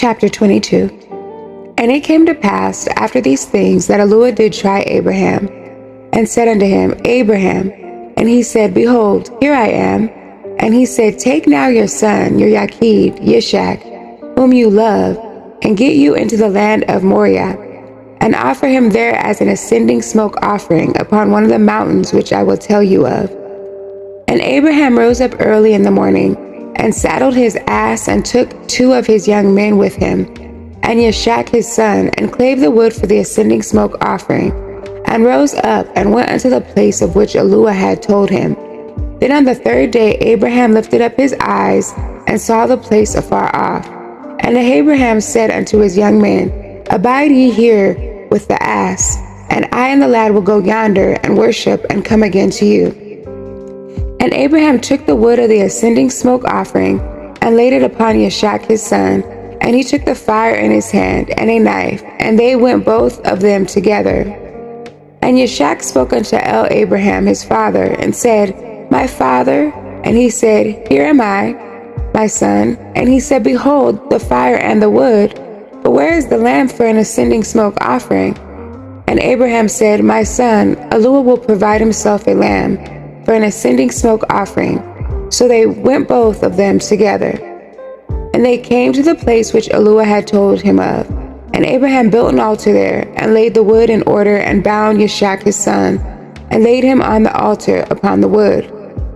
Chapter 22. And it came to pass after these things that Elua did try Abraham, and said unto him, Abraham. And he said, Behold, here I am. And he said, Take now your son, your Yachid, Yishak, whom you love, and get you into the land of Moriah, and offer him there as an ascending smoke offering upon one of the mountains which I will tell you of. And Abraham rose up early in the morning, and saddled his ass, and took 2 of his young men with him, and Yishak his son, and clave the wood for the ascending smoke offering, and rose up, and went unto the place of which Elua had told him. Then on the 3rd day Abraham lifted up his eyes, and saw the place afar off. And Abraham said unto his young men, Abide ye here with the ass, and I and the lad will go yonder, and worship, and come again to you. And Abraham took the wood of the ascending smoke offering, and laid it upon Yishak his son, and he took the fire in his hand, and a knife, and they went both of them together. And Yishak spoke unto Abraham his father, and said, My father? And he said, Here am I, my son. And he said, Behold, the fire and the wood, but where is the lamb for an ascending smoke offering? And Abraham said, My son, Elua will provide himself a lamb for an ascending smoke offering. So they went both of them together. And they came to the place which Elua had told him of. And Abraham built an altar there, and laid the wood in order, and bound Yishak his son, and laid him on the altar upon the wood.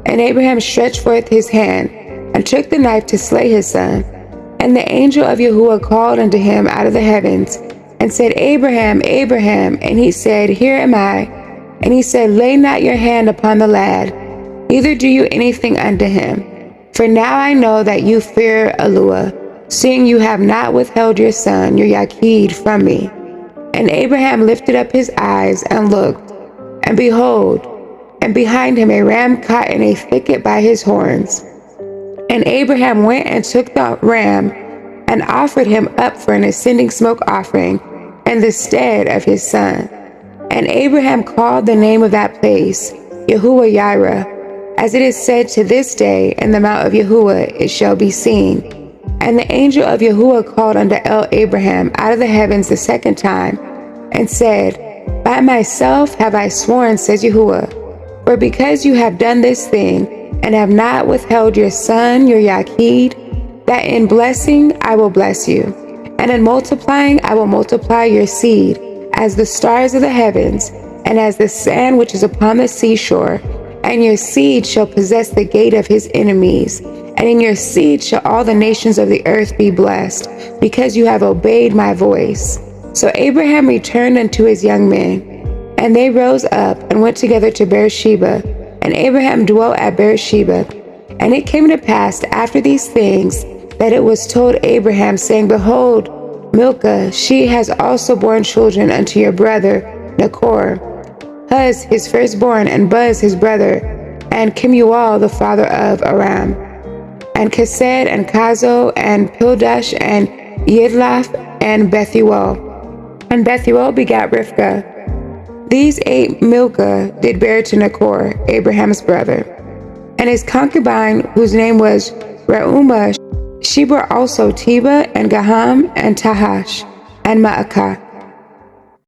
And Abraham stretched forth his hand, and took the knife to slay his son. And the angel of Yahuwah called unto him out of the heavens, and said, Abraham, Abraham. And he said, Here am I. And he said, Lay not your hand upon the lad, neither do you anything unto him. For now I know that you fear Elua, seeing you have not withheld your son, your Yachid, from me. And Abraham lifted up his eyes, and looked, and behold, and behind him a ram caught in a thicket by his horns. And Abraham went and took the ram, and offered him up for an ascending smoke offering in the stead of his son. And Abraham called the name of that place Yahuwah Yireh, as it is said to this day, In the mount of Yahuwah it shall be seen. And the angel of Yahuwah called unto Abraham out of the heavens the 2nd time, and said, By myself have I sworn, says Yahuwah, for because you have done this thing, and have not withheld your son, your Yachid, that in blessing I will bless you, and in multiplying I will multiply your seed, as the stars of the heavens, and as the sand which is upon the seashore. And your seed shall possess the gate of his enemies, and in your seed shall all the nations of the earth be blessed, because you have obeyed my voice. So Abraham returned unto his young men, and they rose up and went together to Barashit, and Abraham dwelt at Barashit. And it came to pass after these things that it was told Abraham, saying, Behold, Milcah, she has also borne children unto your brother Nachor, Huz his firstborn, and Buz his brother, and Kemuel the father of Aram, and Chesed, and Chazo, and Pildash, and Yidlaf, and Bethuel. And Bethuel begat Rivkah. These 8 Milcah did bear to Nachor, Abraham's brother. And his concubine, whose name was Reumah, she bore also Teba, and Gaham, and Tahash, and Maacah.